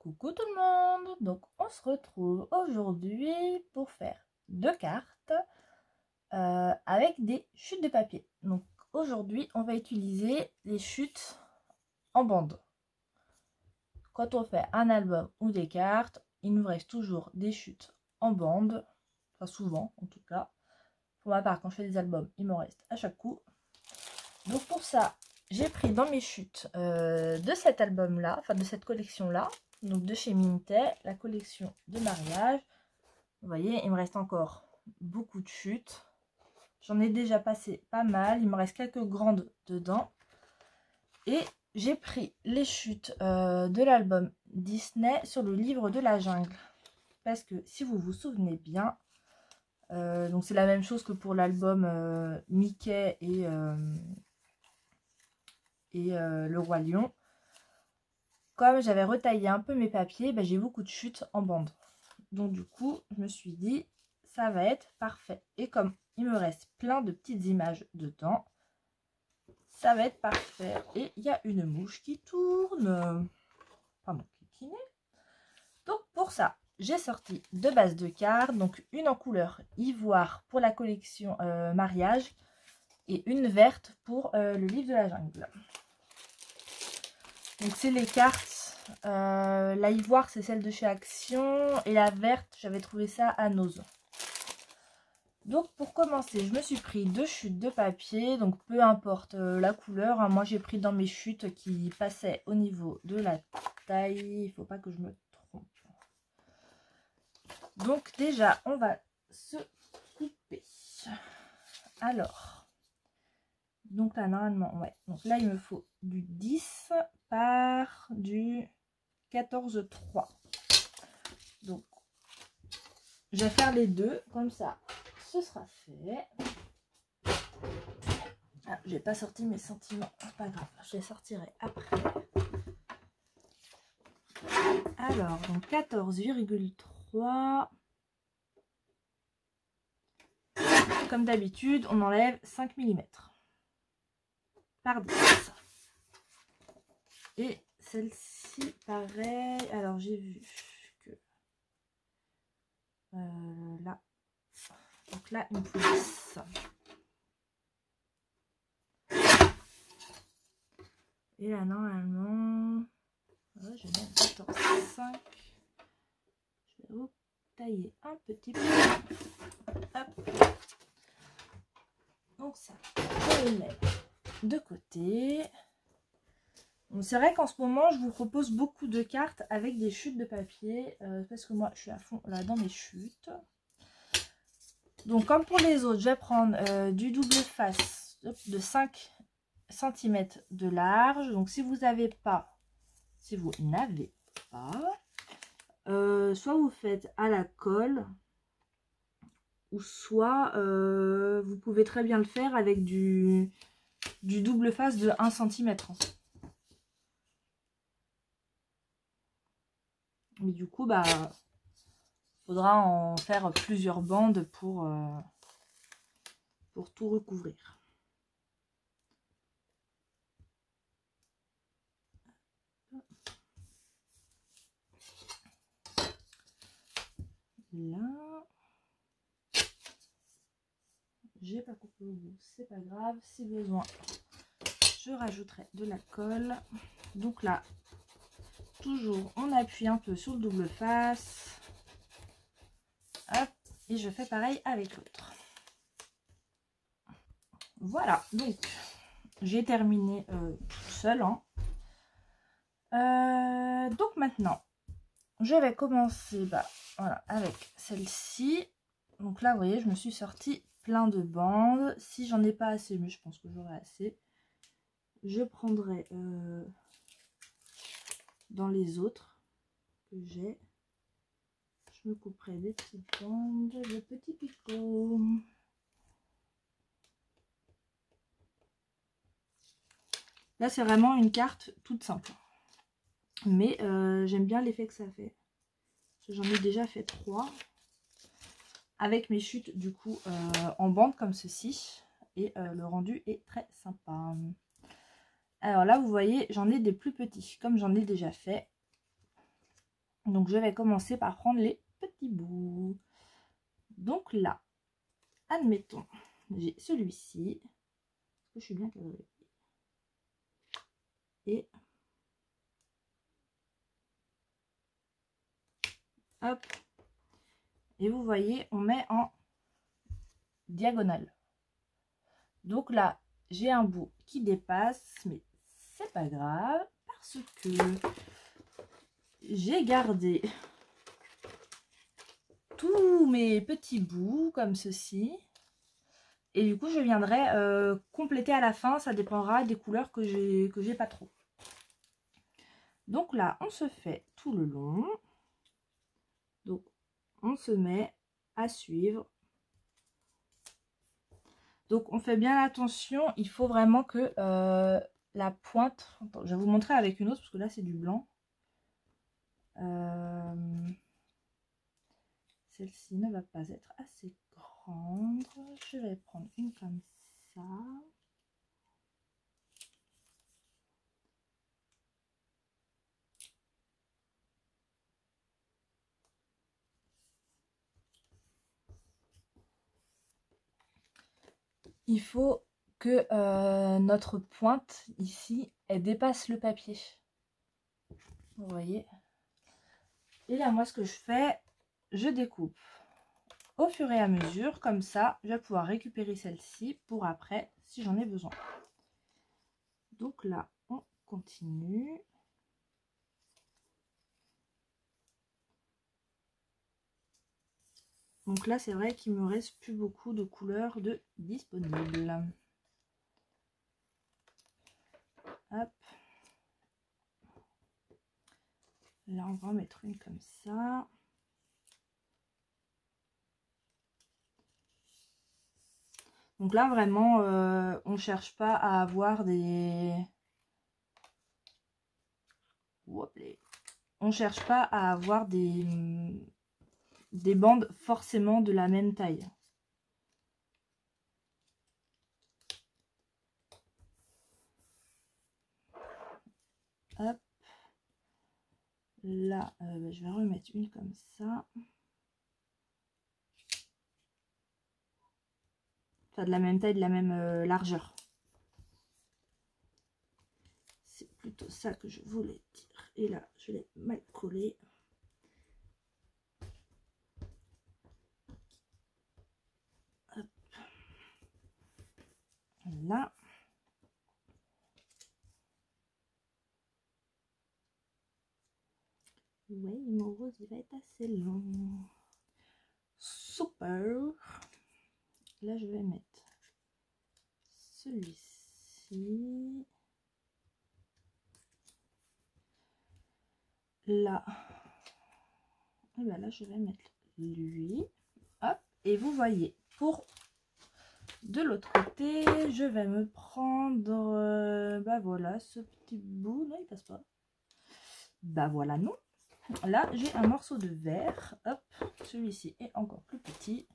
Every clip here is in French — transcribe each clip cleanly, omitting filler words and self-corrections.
Coucou tout le monde. Donc on se retrouve aujourd'hui pour faire deux cartes avec des chutes de papier. Donc aujourd'hui on va utiliser les chutes en bande. Quand on fait un album ou des cartes, il nous reste toujours des chutes en bande, enfin souvent en tout cas. Pour ma part, quand je fais des albums, il m'en reste à chaque coup. Donc pour ça, j'ai pris dans mes chutes de cet album là, enfin de cette collection là, donc de chez Mintet, la collection de mariage. Vous voyez, il me reste encore beaucoup de chutes. J'en ai déjà passé pas mal, il me reste quelques grandes dedans. Et j'ai pris les chutes de l'album Disney sur le livre de la jungle. Parce que si vous vous souvenez bien, donc c'est la même chose que pour l'album Mickey et le Roi Lion. Comme j'avais retaillé un peu mes papiers, ben, j'ai beaucoup de chutes en bande. Donc du coup, je me suis dit, ça va être parfait. Et comme il me reste plein de petites images dedans, ça va être parfait. Et il y a une mouche qui tourne. Pas mon kikiné. Donc pour ça, j'ai sorti deux bases de cartes. Donc une en couleur ivoire pour la collection mariage. Et une verte pour le livre de la jungle. Donc c'est les cartes, la ivoire c'est celle de chez Action et la verte j'avais trouvé ça à Nose. Donc pour commencer je me suis pris deux chutes de papier, donc peu importe la couleur, hein. Moi j'ai pris dans mes chutes qui passaient au niveau de la taille, il ne faut pas que je me trompe. Donc déjà on va se couper. Alors, donc là normalement, ouais, donc là il me faut du 10 par du 14,3. Donc, je vais faire les deux, comme ça, ce sera fait. Ah, j'ai pas sorti mes sentiments, pas grave, je les sortirai après. Alors, donc 14,3. Comme d'habitude, on enlève 5 mm par 10. Et celle-ci, pareil. Alors, j'ai vu que là, donc là, il me faut 10. Et là, normalement, ouais, je vais mettre 14,5. Je vais tailler un petit peu. Hop. Donc ça, je le mets de côté. C'est vrai qu'en ce moment, je vous propose beaucoup de cartes avec des chutes de papier. Parce que moi, je suis à fond là dans mes chutes. Donc, comme pour les autres, je vais prendre du double face de 5 cm de large. Donc, si vous n'avez pas, soit vous faites à la colle, ou soit vous pouvez très bien le faire avec du double face de 1 cm. Mais du coup, bah, faudra en faire plusieurs bandes pour tout recouvrir. Là, j'ai pas coupé au bout, c'est pas grave, si besoin, je rajouterai de la colle. Donc là, toujours, on appuie un peu sur le double face. Hop, et je fais pareil avec l'autre. Voilà, donc j'ai terminé toute seule. Hein. Donc maintenant, je vais commencer voilà, avec celle-ci. Donc là, vous voyez, je me suis sorti plein de bandes. Si j'en ai pas assez, mais je pense que j'aurai assez, je prendrai dans les autres que j'ai. Je me couperai des petites bandes, de petits picots. Là, c'est vraiment une carte toute simple. Mais j'aime bien l'effet que ça fait. J'en ai déjà fait 3. Avec mes chutes, du coup, en bande comme ceci. Et le rendu est très sympa. Alors là, vous voyez, j'en ai des plus petits. Comme j'en ai déjà fait. Donc je vais commencer par prendre les petits bouts. Donc là, admettons, j'ai celui-ci. Est-ce que je suis bien cadrée? Et hop. Et vous voyez, on met en diagonale. Donc là, j'ai un bout qui dépasse, mais c'est pas grave parce que j'ai gardé tous mes petits bouts comme ceci. Et du coup, je viendrai compléter à la fin. Ça dépendra des couleurs que j'ai pas trop. Donc là, on se fait tout le long. Donc, on se met à suivre. Donc, on fait bien attention. Il faut vraiment que la pointe... Attends, je vais vous montrer avec une autre parce que là, c'est du blanc. Celle-ci ne va pas être assez grande. Je vais prendre une comme ça. Il faut que notre pointe ici, elle dépasse le papier. Vous voyez. Et là, moi, ce que je fais, je découpe au fur et à mesure. Comme ça, je vais pouvoir récupérer celle-ci pour après, si j'en ai besoin. Donc là, on continue. Donc là, c'est vrai qu'il me reste plus beaucoup de couleurs de disponibles. Hop. Là, on va en mettre une comme ça. Donc là, vraiment, on ne cherche pas à avoir des... On cherche pas à avoir des bandes forcément de la même taille. Hop. Là, je vais remettre une comme ça. Enfin, de la même taille, de la même largeur. C'est plutôt ça que je voulais dire. Et là, je l'ai mal collé. Hop. Là. Ouais, mon rose, il va être assez long. Super. Là, je vais mettre celui-ci. Là. Et bien là, je vais mettre lui. Hop. Et vous voyez, pour de l'autre côté, je vais me prendre... bah voilà, ce petit bout. Non, il passe pas. Bah voilà, non. Là, j'ai un morceau de verre. Hop, celui-ci est encore plus petit.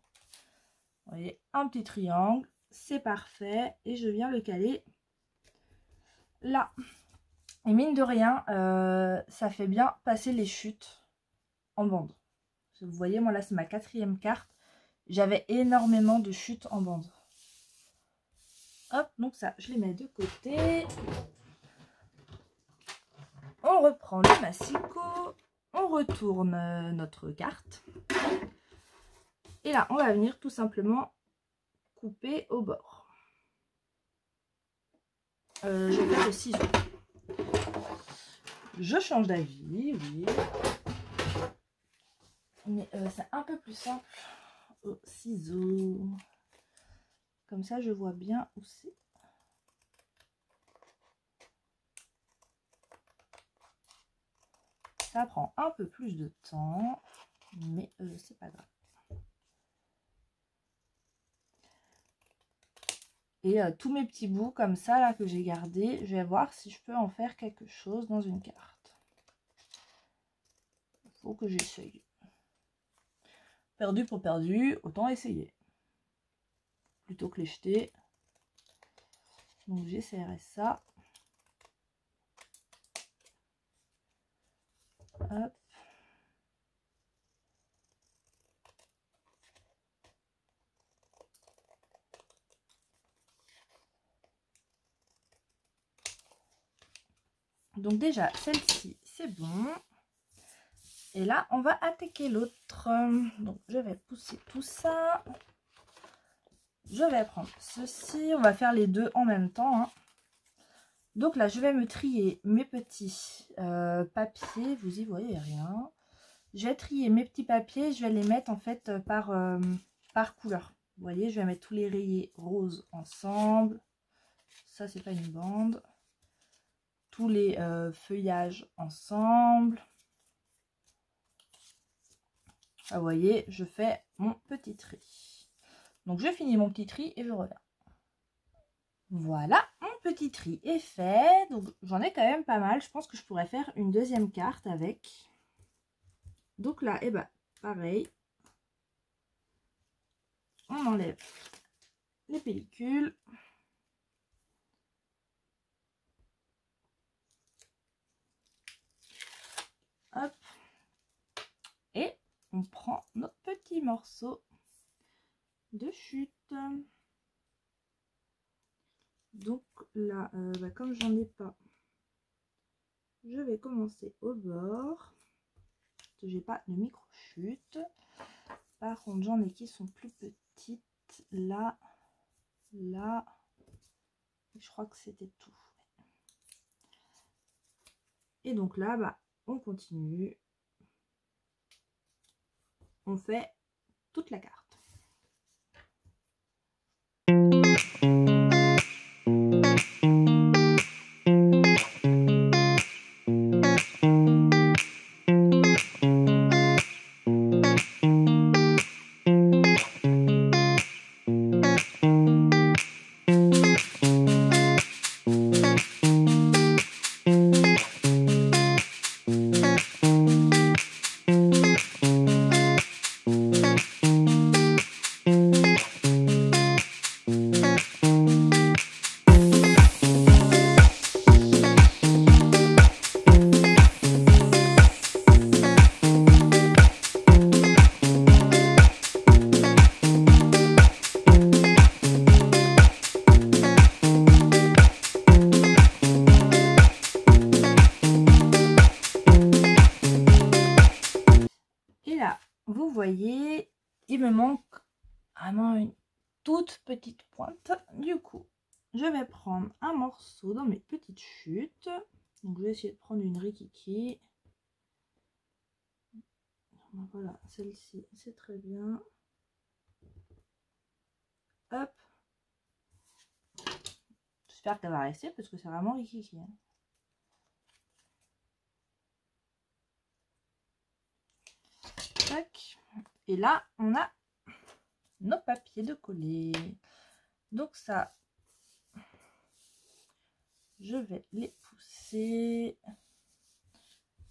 Vous voyez, un petit triangle. C'est parfait. Et je viens le caler là. Et mine de rien, ça fait bien passer les chutes en bande. Vous voyez, moi là, c'est ma 4e carte. J'avais énormément de chutes en bande. Hop, donc ça, je les mets de côté. On reprend le massicot. On retourne notre carte. Et là, on va venir tout simplement couper au bord. Je fais le ciseau. Je change d'avis, oui. Mais c'est un peu plus simple au ciseau. Comme ça, je vois bien où c'est. Ça prend un peu plus de temps, mais c'est pas grave. Et tous mes petits bouts comme ça là que j'ai gardés, je vais voir si je peux en faire quelque chose dans une carte. Il faut que j'essaye. Perdu pour perdu, autant essayer. Plutôt que les jeter. Donc j'essaierai ça. Hop. Donc déjà, celle-ci, c'est bon. Et là, on va attaquer l'autre. Donc, je vais pousser tout ça. Je vais prendre ceci. On va faire les deux en même temps, hein. Donc là, je vais me trier mes petits papiers. Vous y voyez rien. Je vais trier mes petits papiers. Je vais les mettre en fait par couleur. Vous voyez, je vais mettre tous les rayés roses ensemble. Ça, c'est pas une bande. Tous les feuillages ensemble. Ah, vous voyez, je fais mon petit tri. Donc, je finis mon petit tri et je reviens. Voilà, mon petit tri est fait. Donc, j'en ai quand même pas mal. Je pense que je pourrais faire une deuxième carte avec. Donc là, et ben, pareil. On enlève les pellicules. Hop. Et on prend notre petit morceau de chute. Donc là, comme j'en ai pas, je vais commencer au bord. J'ai pas de micro-chute. Par contre, j'en ai qui sont plus petites. Là, là. Je crois que c'était tout. Et donc là, on continue. On fait toute la carte. Vous voyez, il me manque vraiment une toute petite pointe. Du coup, je vais prendre un morceau dans mes petites chutes. Donc, je vais essayer de prendre une rikiki. Voilà, celle-ci, c'est très bien. Hop. J'espère qu'elle va rester parce que c'est vraiment rikiki, hein. Tac. Et là, on a nos papiers de coller. Donc ça, je vais les pousser.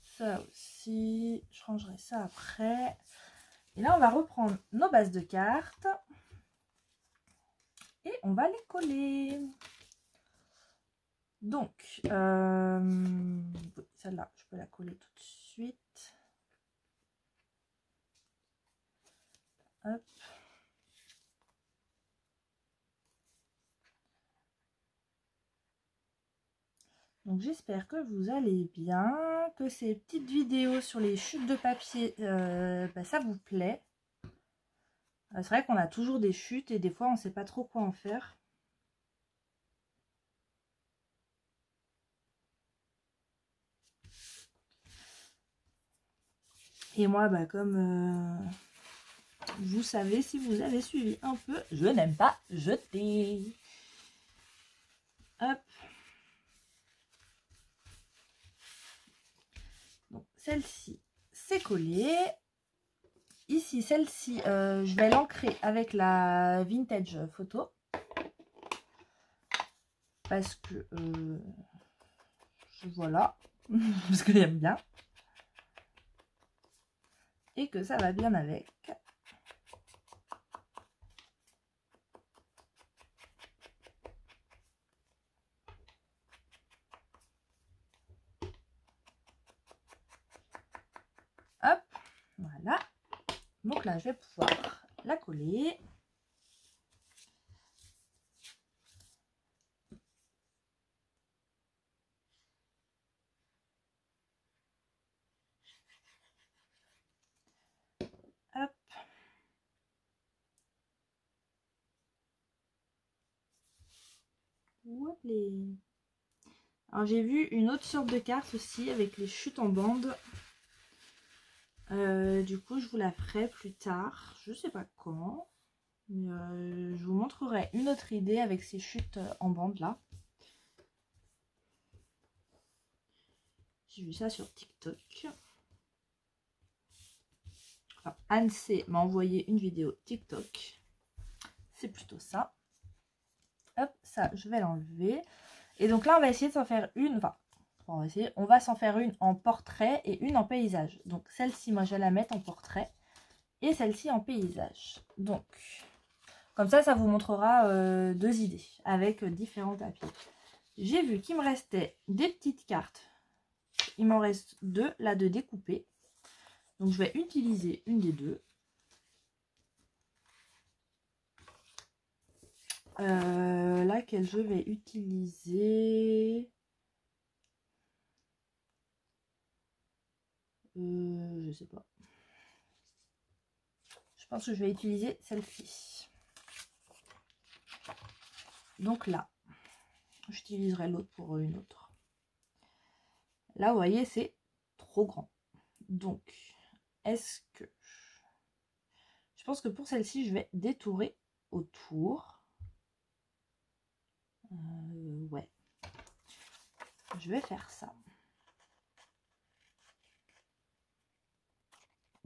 Ça aussi, je rangerai ça après. Et là, on va reprendre nos bases de cartes. Et on va les coller. Donc, celle-là, je peux la coller tout de suite. Hop. Donc j'espère que vous allez bien, que ces petites vidéos sur les chutes de papier, ça vous plaît. C'est vrai qu'on a toujours des chutes et des fois on ne sait pas trop quoi en faire. Et moi, comme vous savez, si vous avez suivi un peu, je n'aime pas jeter. Hop. Donc celle-ci, c'est collé. Ici, celle-ci, je vais l'ancrer avec la Vintage Photo. Parce que, voilà, parce que j'aime bien. Et que ça va bien avec. Hop, voilà. Donc là, je vais pouvoir la coller. Alors j'ai vu une autre sorte de carte aussi avec les chutes en bande. Du coup je vous la ferai plus tard, je sais pas quand. Mais je vous montrerai une autre idée avec ces chutes en bande là. J'ai vu ça sur TikTok. Enfin, Anne-C m'a envoyé une vidéo TikTok. C'est plutôt ça. Hop, ça je vais l'enlever. Et donc là on va essayer de s'en faire une. Enfin, on va s'en faire une en portrait et une en paysage. Donc celle-ci, moi je vais la mettre en portrait. Et celle-ci en paysage. Donc, comme ça vous montrera deux idées avec différents papiers. J'ai vu qu'il me restait des petites cartes. Il m'en reste deux là de découper. Donc je vais utiliser une des deux. Laquelle je vais utiliser, je sais pas. Je pense que je vais utiliser celle-ci. Donc là, j'utiliserai l'autre pour une autre. Là, vous voyez, c'est trop grand. Donc, est-ce que... Je pense que pour celle-ci, je vais détourer autour. Ouais. Je vais faire ça.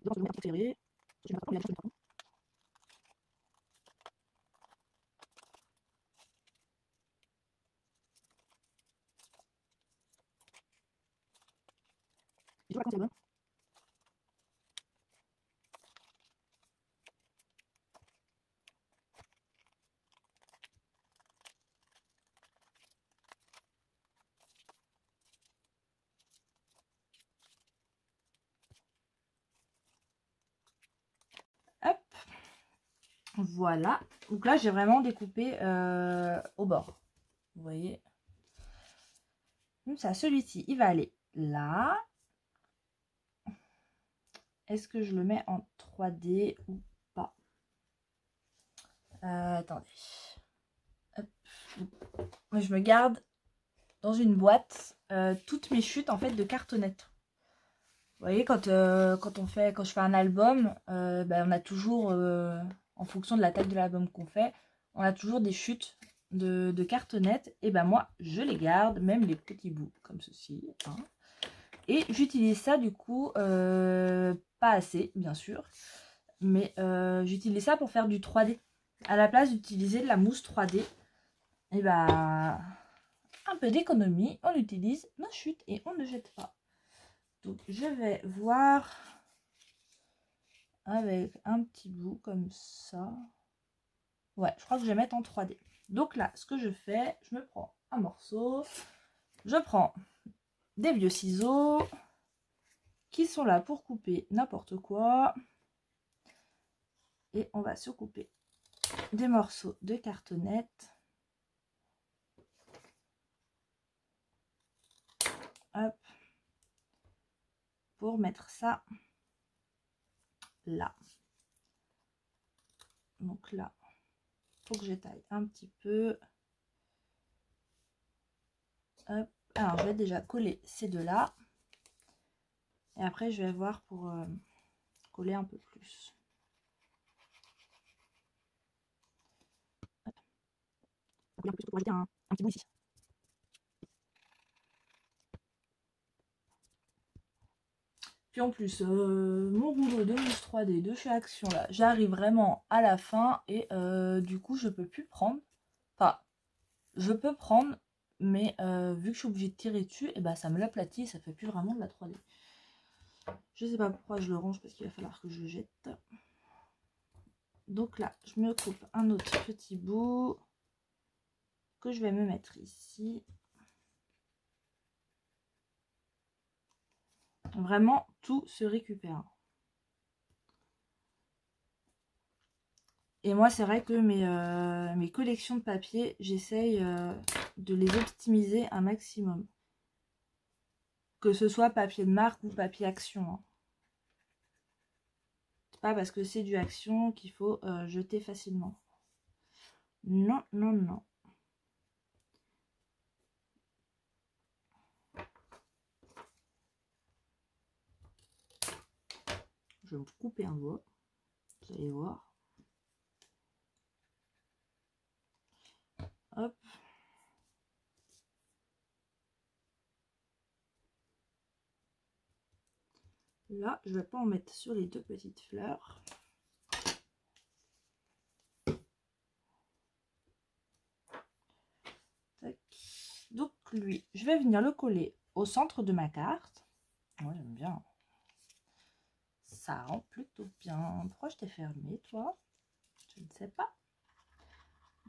Donc, je vais tirer. Je vais prendre la carte. Je vois quand c'est bon. Hop. Voilà. Donc là, j'ai vraiment découpé au bord. Vous voyez. Comme ça, celui-ci, il va aller là. Est-ce que je le mets en 3D ou pas? Attendez. Hop. Moi, je me garde dans une boîte toutes mes chutes en fait de cartonnettes. Vous voyez, quand je fais un album, ben, on a toujours, en fonction de la taille de l'album qu'on fait, on a toujours des chutes de cartonnettes. Et ben moi, je les garde, même les petits bouts comme ceci. Hein. Et j'utilise ça du coup, pas assez bien sûr, mais j'utilise ça pour faire du 3D. À la place d'utiliser de la mousse 3D, et bah un peu d'économie, on utilise nos chutes et on ne jette pas. Donc je vais voir avec un petit bout comme ça. Ouais, je crois que je vais mettre en 3D. Donc là, ce que je fais, je me prends un morceau, je prends des vieux ciseaux qui sont là pour couper n'importe quoi. Et on va se couper des morceaux de cartonnette. Hop. Pour mettre ça là. Donc là, il faut que j'étaille un petit peu. Hop. Alors, je vais déjà coller ces deux-là. Et après, je vais voir pour coller un peu plus. Hop. Pour ajouter un petit bout ici. Puis en plus, mon rouleau de mousse 3D de chez Action, là, j'arrive vraiment à la fin et du coup, je peux plus prendre. Enfin, je peux prendre, mais vu que je suis obligée de tirer dessus, et bah, ça me l'aplatit et ça fait plus vraiment de la 3D. Je sais pas pourquoi je le range parce qu'il va falloir que je jette. Donc là, je me coupe un autre petit bout que je vais me mettre ici. Vraiment, tout se récupère. Et moi, c'est vrai que mes collections de papier, j'essaye de les optimiser un maximum. Que ce soit papier de marque ou papier Action. Hein. C'est pas parce que c'est du Action qu'il faut jeter facilement. Non, non, non. je vais me couper un doigt. Vous allez voir. Hop. Là, je vais pas en mettre sur les deux petites fleurs. Tac. Donc lui, je vais venir le coller au centre de ma carte. Moi, j'aime bien. Ça rend plutôt bien. Pourquoi je t'ai fermé, toi? Je ne sais pas.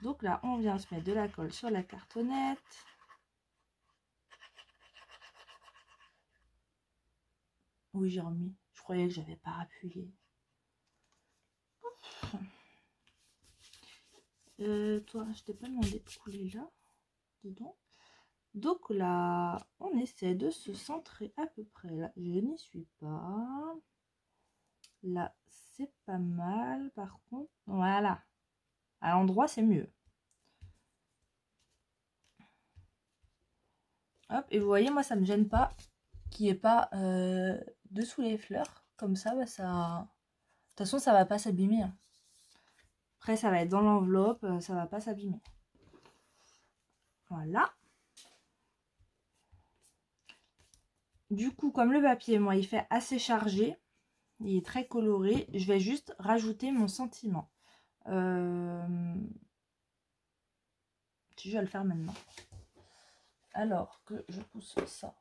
Donc là, on vient se mettre de la colle sur la cartonnette. Oui, j'ai remis. Je croyais que j'avais pas appuyé. Toi, je t'ai pas demandé de couler là, dedans. Donc là, on essaie de se centrer à peu près. Là, je n'y suis pas. Là, c'est pas mal. Par contre, voilà. À l'endroit, c'est mieux. Hop, et vous voyez, moi, ça me gêne pas qu'il n'y ait pas dessous les fleurs. Comme ça, bah, ça... De toute façon, ça va pas s'abîmer. Hein. Après, ça va être dans l'enveloppe, ça va pas s'abîmer. Voilà. Du coup, comme le papier, moi, il fait assez chargé, il est très coloré, je vais juste rajouter mon sentiment. Si je vais le faire maintenant. Alors que je pousse ça.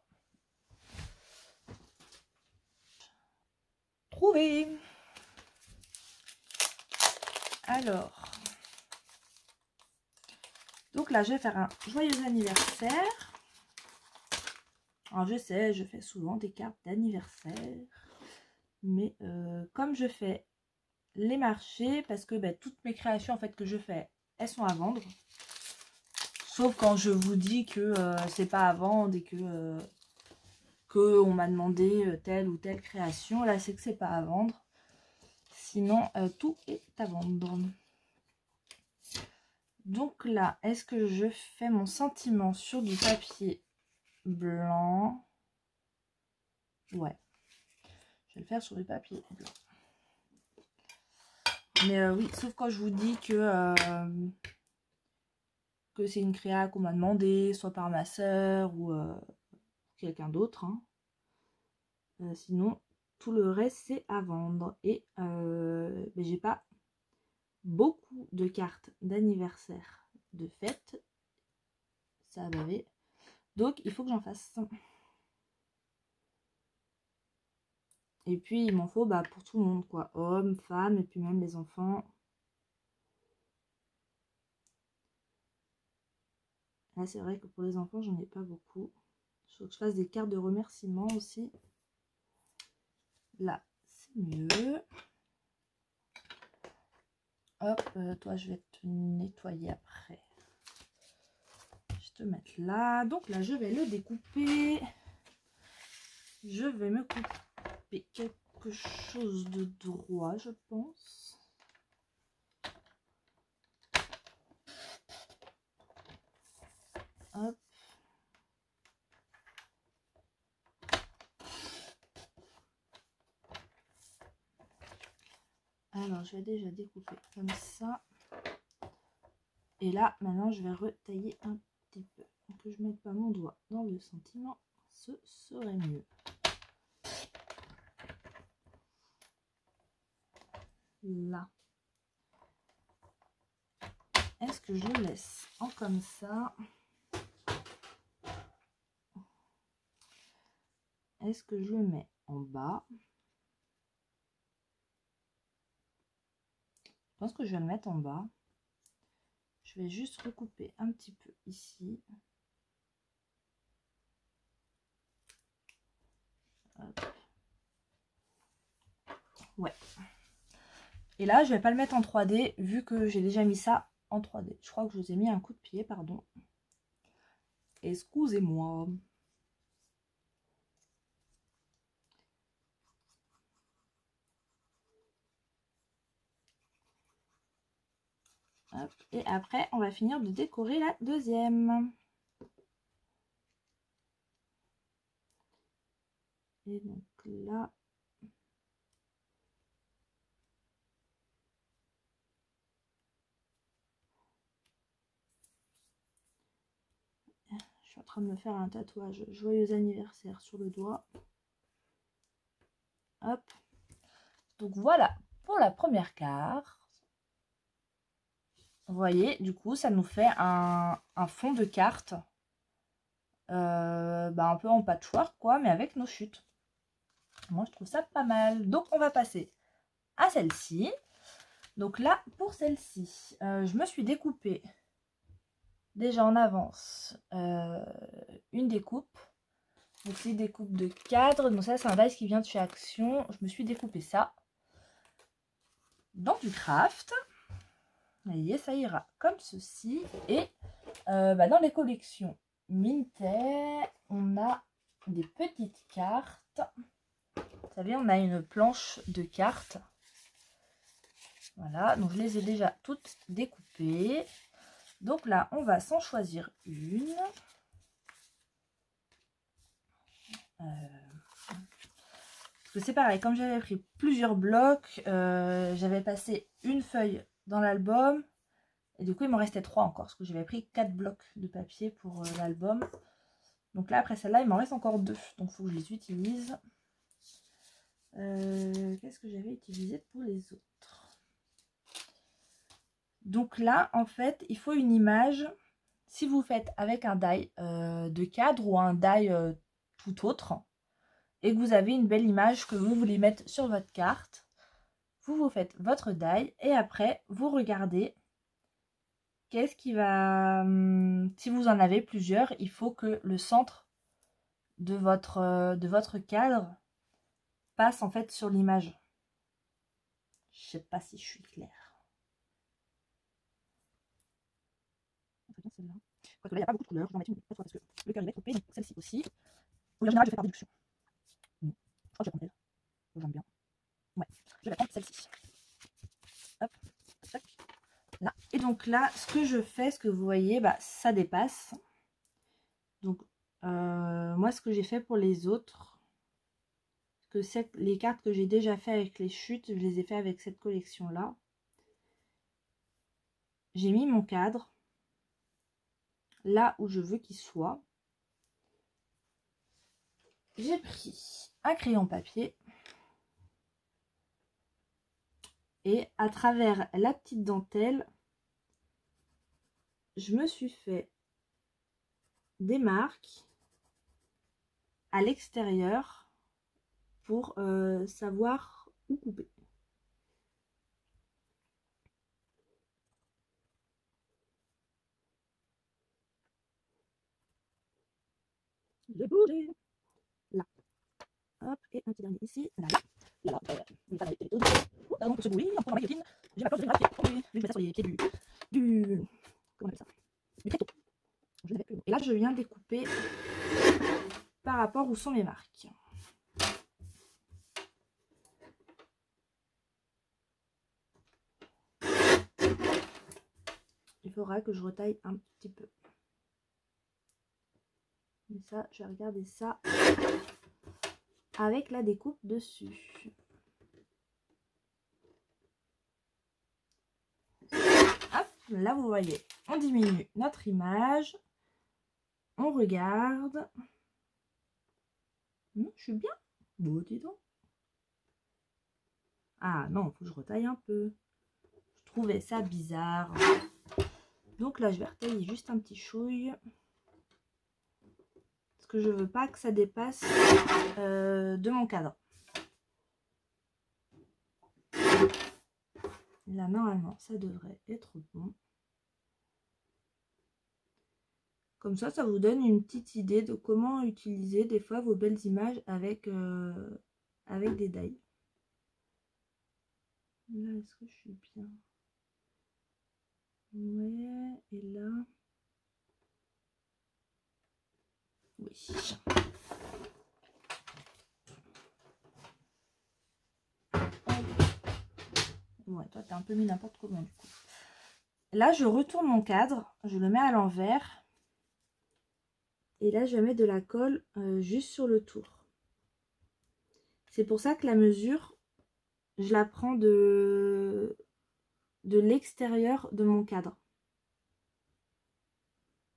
Trouvé. Alors. Donc là, je vais faire un joyeux anniversaire. Alors, je sais, je fais souvent des cartes d'anniversaire. Mais comme je fais les marchés, parce que toutes mes créations en fait que je fais, elles sont à vendre. Sauf quand je vous dis que c'est pas à vendre et que on m'a demandé telle ou telle création. Là, c'est que c'est pas à vendre. Sinon, tout est à vendre. Donc là, est-ce que je fais mon sentiment sur du papier blanc? Ouais. Je vais le faire sur du papier blanc. Mais oui, sauf quand je vous dis que c'est une créa qu'on m'a demandé, soit par ma soeur ou quelqu'un d'autre. Hein. Sinon, tout le reste, c'est à vendre. Et j'ai pas beaucoup de cartes d'anniversaire de fête. Ça a bavé. Donc, il faut que j'en fasse. Et puis, il m'en faut pour tout le monde, quoi. Hommes, femmes, et puis même les enfants. Là, c'est vrai que pour les enfants, j'en ai pas beaucoup. Il faut que je fasse des cartes de remerciement aussi. Là, c'est mieux. Hop, toi, je vais te nettoyer après. Je vais te mettre là. Donc là, je vais le découper. Je vais me couper quelque chose de droit, je pense. Hop. Alors, je vais déjà découper comme ça. Et là, maintenant, je vais retailler un petit peu. Que je ne mette pas mon doigt dans le sentiment, ce serait mieux. Là. Est-ce que je le laisse en comme ça? Est-ce que je le mets en bas? Je pense que je vais le mettre en bas. Je vais juste recouper un petit peu ici. Hop. Ouais. Et là, je vais pas le mettre en 3D vu que j'ai déjà mis ça en 3D. Je crois que je vous ai mis un coup de pied, pardon. Excusez-moi. Hop. Et après, on va finir de décorer la deuxième. Et donc là, train de me faire un tatouage joyeux anniversaire sur le doigt. Hop. Donc voilà pour la première carte. Vous voyez, du coup, ça nous fait un fond de carte. Un peu en patchwork, quoi, mais avec nos chutes. Moi, je trouve ça pas mal. Donc, on va passer à celle-ci. Donc là, pour celle-ci, je me suis découpé déjà en avance une découpe. Donc, c'est une découpe de cadre. Donc, ça, c'est un dice qui vient de chez Action. Je me suis découpé ça dans du craft. Vous voyez, ça ira comme ceci. Et dans les collections Minter, on a des petites cartes. Vous savez, on a une planche de cartes. Voilà, donc je les ai déjà toutes découpées. Donc là, on va s'en choisir une. Parce que c'est pareil, comme j'avais pris plusieurs blocs, j'avais passé une feuille dans l'album. Et du coup, il m'en restait 3 encore, parce que j'avais pris 4 blocs de papier pour l'album. Donc là, après celle-là, il m'en reste encore 2. Donc, il faut que je les utilise. Qu'est-ce que j'avais utilisé pour les autres? Donc là, en fait, il faut une image. Si vous faites avec un die de cadre ou un die tout autre, et que vous avez une belle image que vous voulez mettre sur votre carte, vous faites votre die et après, vous regardez qu'est-ce qui va... si vous en avez plusieurs, il faut que le centre de votre cadre passe en fait sur l'image. Je sais pas si je suis claire. Celle-là. Quoique là, il n'y a pas beaucoup de couleurs. Je vais en mettre une parce que le cœur il va être coupé. Donc celle-ci aussi. En général, je fais par déduction. Je crois que je vais prendre elle. J'aime bien. Ouais, je vais prendre celle-ci. Hop, tac, là. Et donc là, ce que je fais, ce que vous voyez, ça dépasse. Donc, moi, ce que j'ai fait pour les autres, que les cartes que j'ai déjà fait avec les chutes, je les ai fait avec cette collection-là. J'ai mis mon cadre là où je veux qu'il soit. J'ai pris un crayon papier et à travers la petite dentelle, je me suis fait des marques à l'extérieur pour savoir où couper. J'ai bougé. Là. Hop, et un petit dernier ici. Là, là. Là, pardon pour ce bruit. Encore dans ma guillotine. J'ai ma planche de gravier. Oui, je mets ça sur les pieds du comment on appelle ça? Du tréteau. Je n'avais plus. Et là, je viens découper par rapport où sont mes marques. Il faudra que je retaille un petit peu. Mais ça, je vais regarder ça avec la découpe dessus. Hop, là vous voyez, on diminue notre image. On regarde. Je suis bien. Bon, dis donc. Ah non, il faut que je retaille un peu. Je trouvais ça bizarre. Donc là, je vais retailler juste un petit chouille. Parce que je veux pas que ça dépasse de mon cadre. Là, normalement, ça devrait être bon. Comme ça vous donne une petite idée de comment utiliser des fois vos belles images avec, avec des die. Là, est-ce que je suis bien? Ouais, et là... Oui. Ouais, toi, t'as un peu mis n'importe comment, du coup. Là, je retourne mon cadre, je le mets à l'envers. Et là, je vais mettre de la colle juste sur le tour. C'est pour ça que la mesure, je la prends de l'extérieur de mon cadre.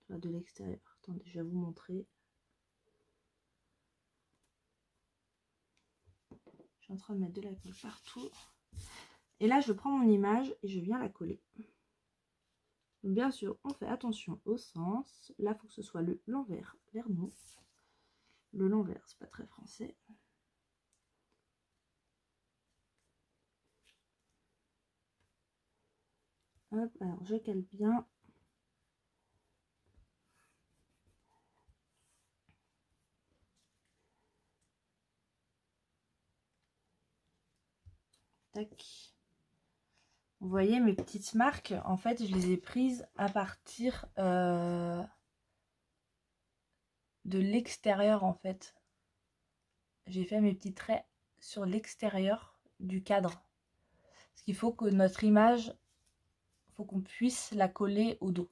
De l'extérieur. Attendez, je vais vous montrer. Je suis en train de mettre de la colle partout. Et là, je prends mon image et je viens la coller. Donc, bien sûr, on fait attention au sens. Là, il faut que ce soit l'envers vers nous. Le l'envers, c'est pas très français. Hop, alors je cale bien. Tac. Vous voyez mes petites marques, en fait, je les ai prises à partir de l'extérieur, en fait. J'ai fait mes petits traits sur l'extérieur du cadre. Parce qu'il faut que notre image, faut qu'on puisse la coller au dos.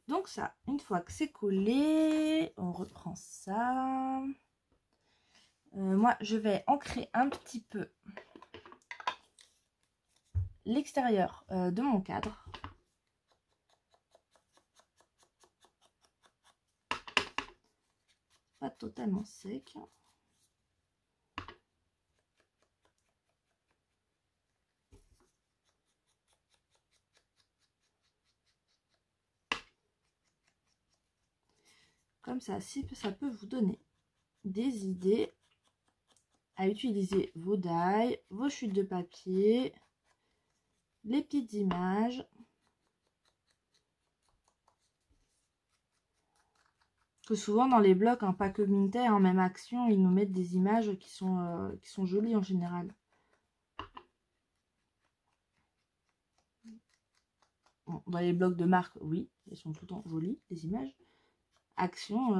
Donc ça, une fois que c'est collé, on reprend ça. Moi, je vais ancrer un petit peu l'extérieur de mon cadre. Pas totalement sec. Comme ça, si ça peut vous donner des idées à utiliser vos die, vos chutes de papier, les petites images. Que souvent dans les blocs, hein, pas que Minter, hein, même Action, ils nous mettent des images qui sont jolies en général. Bon, dans les blocs de marque, oui, elles sont tout le temps jolies, les images. Action,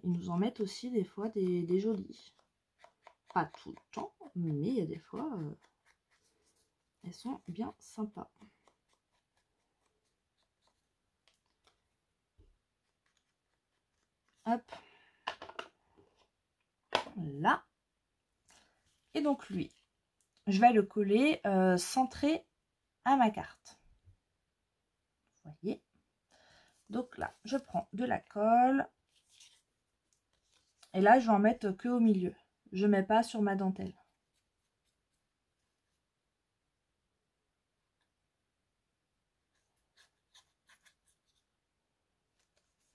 ils nous en mettent aussi des fois des jolies. Pas tout le temps, mais il y a des fois, elles sont bien sympas. Hop. Là. Et donc lui, je vais le coller centré à ma carte. Vous voyez. Donc là, je prends de la colle. Et là, je vais en mettre que au milieu. Je ne mets pas sur ma dentelle.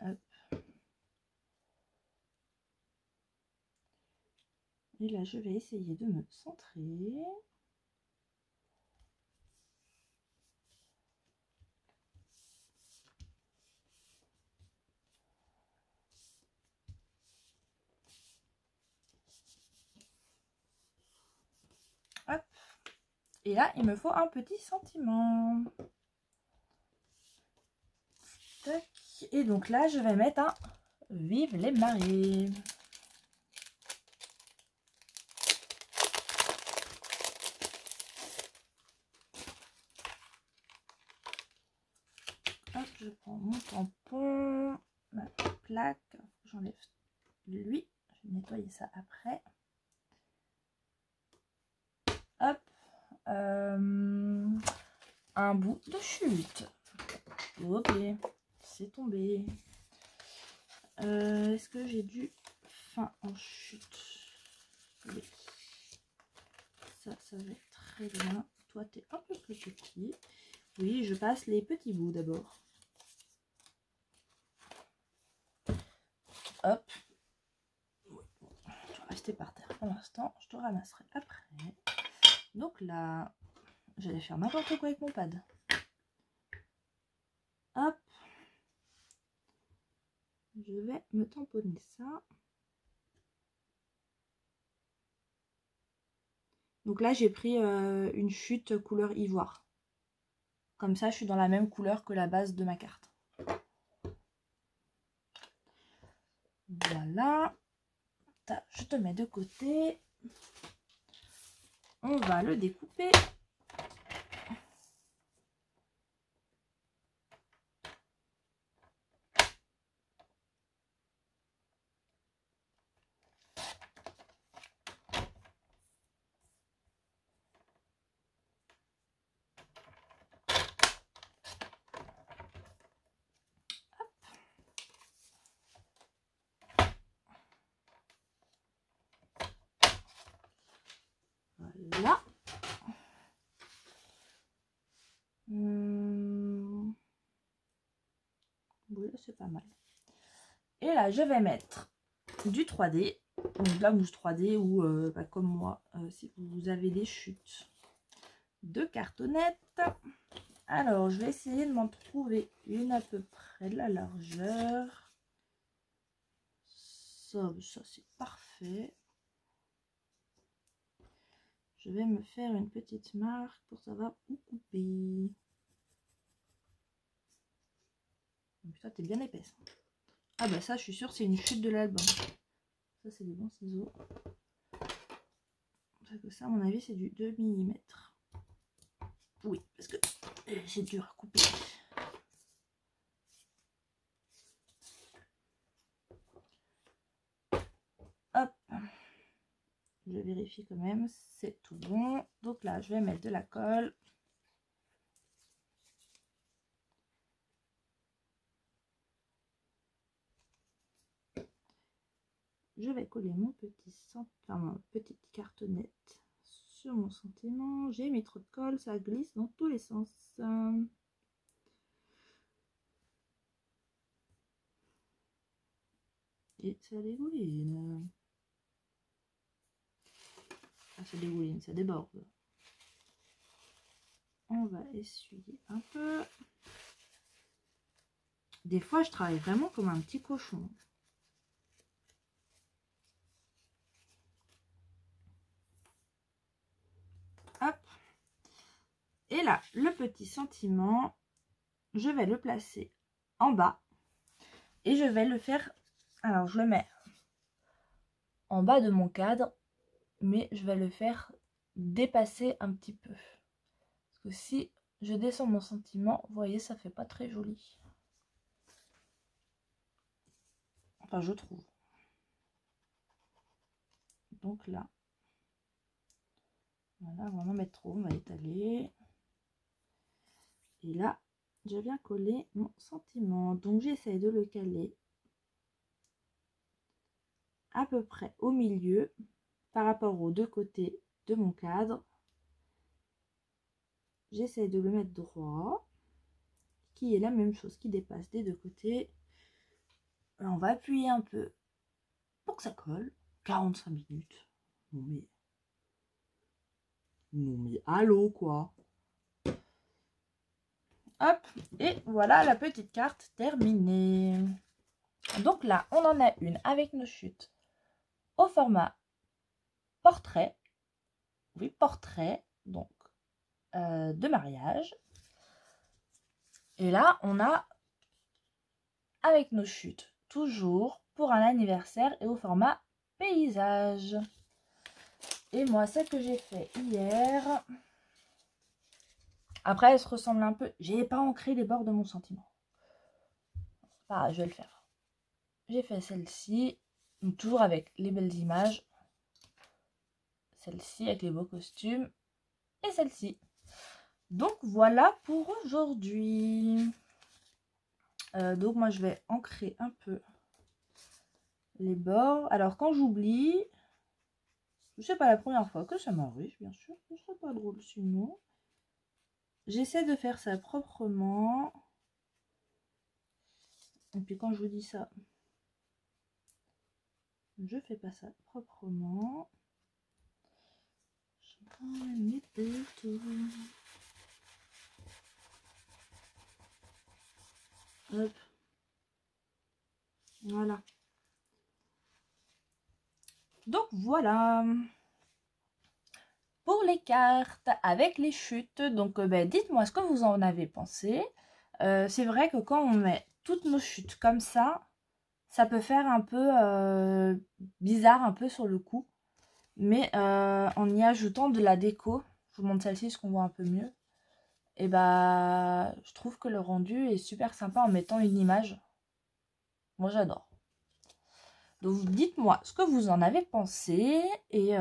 Hop. Et là, je vais essayer de me centrer. Hop. Et là, il me faut un petit sentiment. Tac. Et donc là, je vais mettre un Vive les mariés. Hop, je prends mon tampon, ma plaque, j'enlève lui, je vais nettoyer ça après. Hop, un bout de chute. Ok, c'est tombé. Est-ce que j'ai du fin en chute? Oui. Ça va être très bien. Toi, tu es un peu plus petit. Oui, je passe les petits bouts d'abord. Hop. Tu vas rester par terre pour l'instant. Je te ramasserai après. Donc là, j'allais faire n'importe quoi avec mon pad. Hop. Je vais me tamponner ça. Donc là, j'ai pris une chute couleur ivoire. Comme ça, je suis dans la même couleur que la base de ma carte. Voilà. Je te mets de côté. On va le découper. c'est pas mal. Et là, je vais mettre du 3D, donc de la mousse 3D ou comme moi, si vous avez des chutes de cartonnettes. Alors, je vais essayer de m'en trouver une à peu près de la largeur. Ça c'est parfait. Je vais me faire une petite marque pour savoir où couper. Putain, t'es bien épaisse. Ah bah ça, je suis sûre, c'est une chute de l'album. Ça, c'est des bons ciseaux. Parce que ça, à mon avis, c'est du 2 mm. Oui, parce que c'est dur à couper. Hop. Je vérifie quand même, c'est tout bon. Donc là, je vais mettre de la colle. Je vais coller mon ma petite cartonnette sur mon sentiment. J'ai mis trop de colle, ça glisse dans tous les sens. Et ça dégouline. Ah, ça dégouline, ça déborde. On va essuyer un peu. Des fois, je travaille vraiment comme un petit cochon. Hop. Et là, le petit sentiment, je vais le placer en bas. Et je vais le faire... Alors, je le mets en bas de mon cadre. Mais je vais le faire dépasser un petit peu. Parce que si je descends mon sentiment, vous voyez, ça fait pas très joli. Enfin, je trouve. Donc là, voilà, on va en mettre trop, on va étaler. Et là, je viens coller mon sentiment. Donc j'essaie de le caler à peu près au milieu par rapport aux deux côtés de mon cadre. J'essaie de le mettre droit, qui est la même chose, qui dépasse des deux côtés. Là, on va appuyer un peu pour que ça colle. 45 minutes. Non mais allô quoi. Hop, et voilà la petite carte terminée. Donc là, on en a une avec nos chutes au format portrait. Oui, portrait, donc de mariage. Et là, on a avec nos chutes, toujours pour un anniversaire et au format paysage. Et moi, celle que j'ai fait hier... Après, elle se ressemble un peu. J'ai pas ancré les bords de mon sentiment. Ah, je vais le faire. J'ai fait celle-ci, toujours avec les belles images. Celle-ci avec les beaux costumes. Et celle-ci. Donc voilà pour aujourd'hui. Donc moi, je vais ancrer un peu les bords. Alors quand j'oublie, c'est pas la première fois que ça m'arrive, bien sûr. Ce serait pas drôle sinon. J'essaie de faire ça proprement. Et puis quand je vous dis ça, je fais pas ça proprement. Hop. Voilà. Donc voilà. Pour les cartes avec les chutes, donc dites-moi ce que vous en avez pensé. C'est vrai que quand on met toutes nos chutes comme ça peut faire un peu bizarre un peu sur le coup. Mais en y ajoutant de la déco, je vous montre celle-ci, ce qu'on voit un peu mieux. Et bah, je trouve que le rendu est super sympa en mettant une image. Moi, j'adore. Donc, dites-moi ce que vous en avez pensé. Et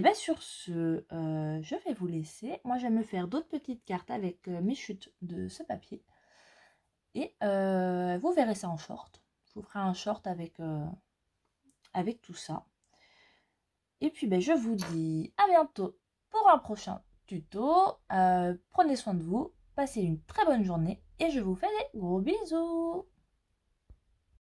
ben sur ce, je vais vous laisser. Moi, je vais me faire d'autres petites cartes avec mes chutes de ce papier. Et vous verrez ça en short. Je vous ferai un short avec tout ça. Et puis, ben, je vous dis à bientôt pour un prochain tuto. Prenez soin de vous. Passez une très bonne journée. et je vous fais des gros bisous.